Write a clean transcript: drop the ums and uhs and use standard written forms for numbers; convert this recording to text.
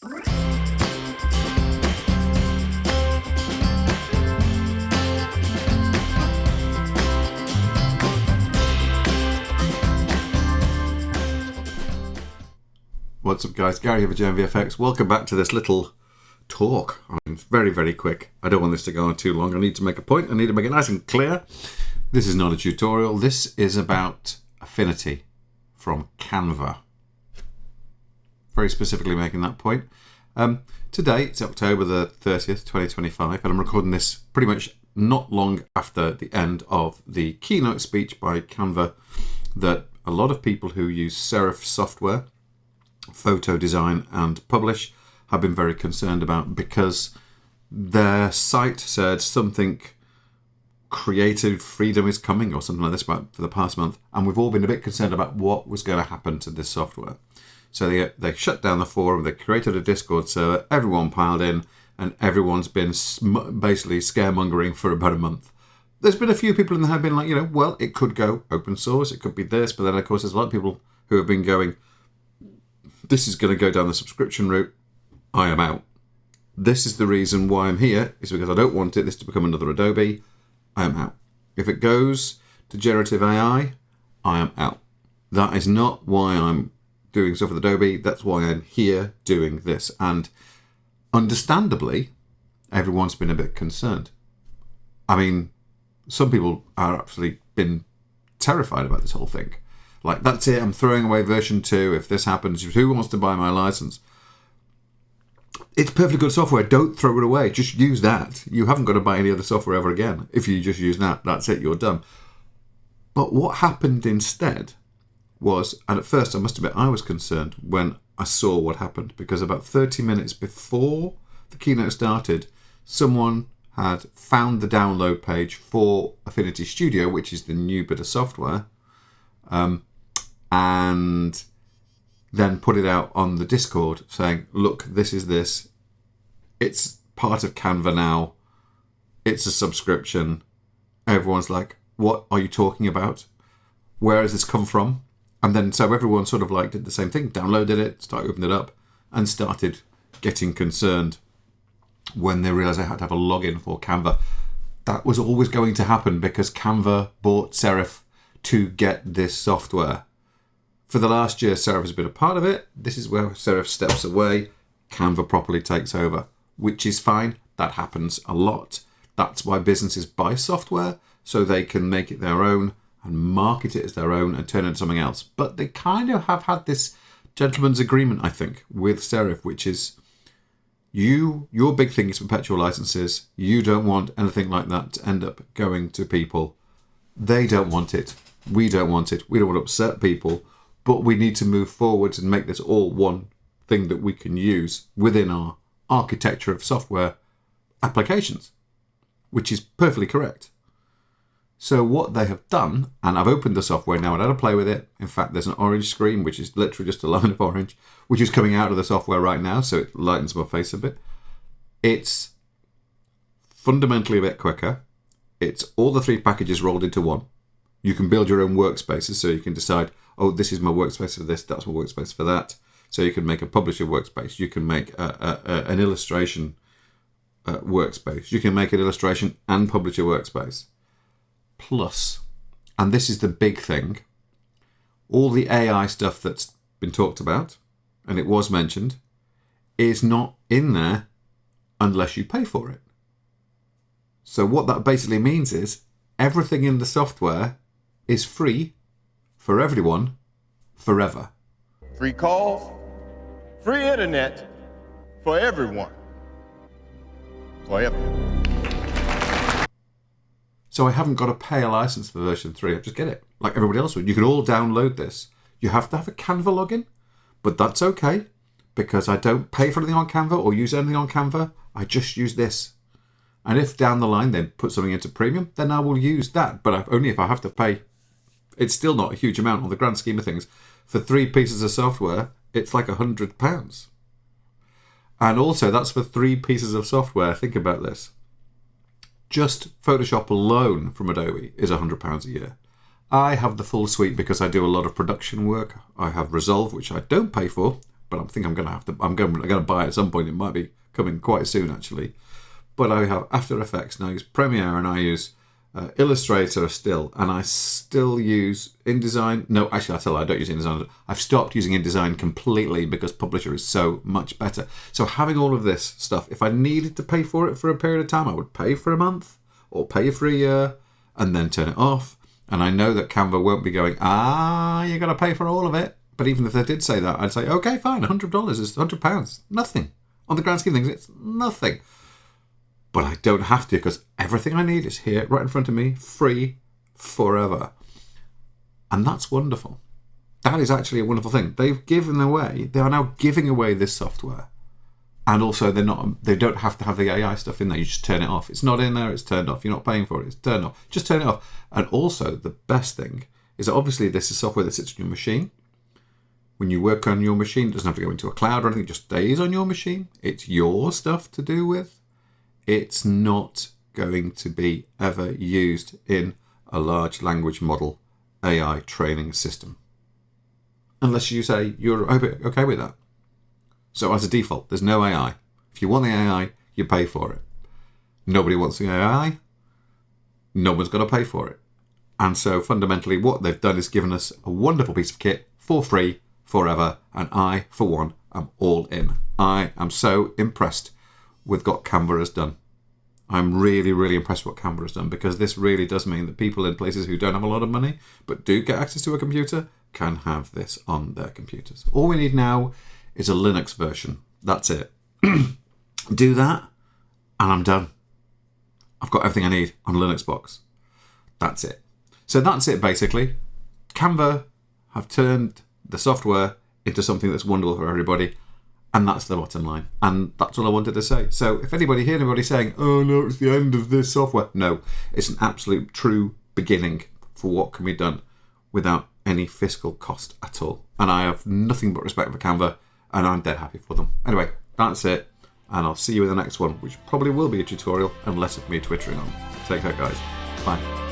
What's up guys, Gary here for JMVFX. Welcome back to this little talk. I mean, it's very, very quick. I don't want this to go on too long. I need to make a point. I need to make it nice and clear. This is not a tutorial. This is about Affinity from Canva. Very specifically making that point. Today, it's October the 30th, 2025, and I'm recording this pretty much not long after the end of the keynote speech by Canva that a lot of people who use Serif software, photo design and publish have been very concerned about, because their site said something creative freedom is coming or something like this for the past month, and we've all been a bit concerned about what was going to happen to this software. So they shut down the forum, they created a Discord server, everyone piled in, and everyone's been basically scaremongering for about a month. There's been a few people in there who have been like, well, it could go open source, it could be this, but then of course there's a lot of people who have been going, this is going to go down the subscription route, I am out. This is the reason why I'm here, is because I don't want this to become another Adobe, I am out. If it goes to generative AI, I am out. That is not why I'm doing stuff with Adobe, that's why I'm here doing this. And understandably, everyone's been a bit concerned. I mean, some people are absolutely been terrified about this whole thing. Like, that's it, I'm throwing away version 2. If this happens, who wants to buy my license? It's perfectly good software. Don't throw it away. Just use that. You haven't got to buy any other software ever again. If you just use that, that's it, you're done. But what happened instead was, and at first I must admit I was concerned when I saw what happened, because about 30 minutes before the keynote started, someone had found the download page for Affinity Studio, which is the new bit of software, and then put it out on the Discord saying, look, this is this. It's part of Canva now. It's a subscription. Everyone's like, what are you talking about? Where has this come from? And then so everyone sort of like did the same thing, downloaded it, started opening it up, and started getting concerned when they realized they had to have a login for Canva. That was always going to happen because Canva bought Serif to get this software. For the last year, Serif has been a part of it. This is where Serif steps away, Canva properly takes over, which is fine. That happens a lot. That's why businesses buy software, so they can make it their own and market it as their own and turn it into something else. But they kind of have had this gentleman's agreement, I think, with Serif, which is your big thing is perpetual licenses. You don't want anything like that to end up going to people. They don't want it. We don't want it. We don't want to upset people. But we need to move forwards and make this all one thing that we can use within our architecture of software applications, which is perfectly correct. So what they have done, and I've opened the software now and I had to play with it. In fact, there's an orange screen, which is literally just a line of orange, which is coming out of the software right now, so it lightens my face a bit. It's fundamentally a bit quicker. It's all the 3 packages rolled into one. You can build your own workspaces, so you can decide, oh, this is my workspace for this, that's my workspace for that. So you can make a publisher workspace. You can make an illustration workspace. You can make an illustration and publisher workspace. Plus, and this is the big thing, all the AI stuff that's been talked about, and it was mentioned, is not in there unless you pay for it. So what that basically means is everything in the software is free for everyone, forever. Free calls, free internet for everyone, forever. So I haven't got to pay a license for version 3. I just get it, like everybody else would. You can all download this. You have to have a Canva login, but that's okay, because I don't pay for anything on Canva or use anything on Canva. I just use this. And if down the line they put something into premium, then I will use that, but only if I have to pay. It's still not a huge amount on the grand scheme of things. For 3 pieces of software, it's like £100. And also, that's for 3 pieces of software. Think about this. Just Photoshop alone from Adobe is £100 a year. I have the full suite because I do a lot of production work. I have Resolve, which I don't pay for, but I think I'm going to buy it at some point. It might be coming quite soon, actually. But I have After Effects, and I use Premiere, and I use Illustrator still, and I still use InDesign. No, actually, I don't use InDesign. I've stopped using InDesign completely because Publisher is so much better. So having all of this stuff, if I needed to pay for it for a period of time, I would pay for a month or pay for a year and then turn it off. And I know that Canva won't be going, you're going to pay for all of it. But even if they did say that, I'd say, okay, fine, $100 is £100. Nothing. On the grand scheme of things, it's nothing. But I don't have to because everything I need is here right in front of me, free forever. And that's wonderful. That is actually a wonderful thing. They are now giving away this software. And also they don't have to have the AI stuff in there. You just turn it off. It's not in there, it's turned off. You're not paying for it, it's turned off. Just turn it off. And also the best thing is that obviously this is software that sits on your machine. When you work on your machine, it doesn't have to go into a cloud or anything, it just stays on your machine. It's your stuff to do with. It's not going to be ever used in a large language model AI training system. Unless you say you're okay with that. So as a default, there's no AI. If you want the AI, you pay for it. Nobody wants the AI. No one's going to pay for it. And so fundamentally what they've done is given us a wonderful piece of kit for free forever. And I, for one, am all in. I am so impressed with what Canva has done. I'm really, really impressed with what Canva has done because this really does mean that people in places who don't have a lot of money but do get access to a computer can have this on their computers. All we need now is a Linux version. That's it. Do that and I'm done. I've got everything I need on Linux box. That's it. So that's it basically. Canva have turned the software into something that's wonderful for everybody. And that's the bottom line. And that's all I wanted to say. So if anybody saying, oh no, it's the end of this software. No, it's an absolute true beginning for what can be done without any fiscal cost at all. And I have nothing but respect for Canva and I'm dead happy for them. Anyway, that's it. And I'll see you in the next one, which probably will be a tutorial and less of me twittering on. Take care, guys. Bye.